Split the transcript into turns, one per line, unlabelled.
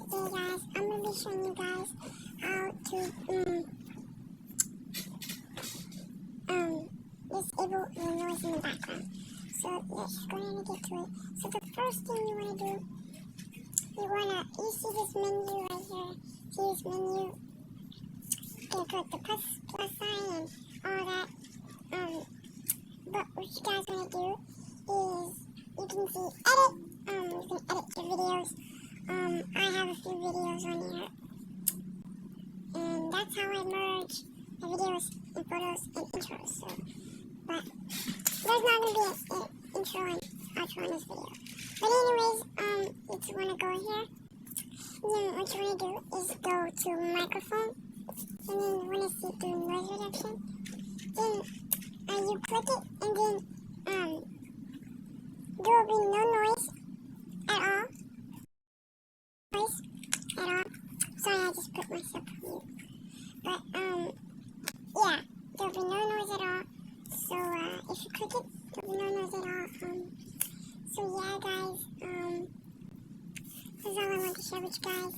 Today guys, I'm going to be showing you guys how to disable the noise in the background. So let's just go ahead and get to it. So the first thing you want to do, you see this menu right here, see this menu, you can click the plus sign and all that, but what you guys want to do is, you can see edit, you can edit your videos. I have a few videos on here, and that's how I merge the videos and photos and intros. So, but there's not going to be an intro and outro on this video. But anyways, you just want to go here, and then what you want to do is go to microphone, and then you want to see the noise reduction. Then you click it, and then there will be no noise at all. Sorry, I just put myself on mute. But yeah, there'll be no noise at all. So if you click it, there'll be no noise at all. So yeah, guys, this is all I want to share with you guys.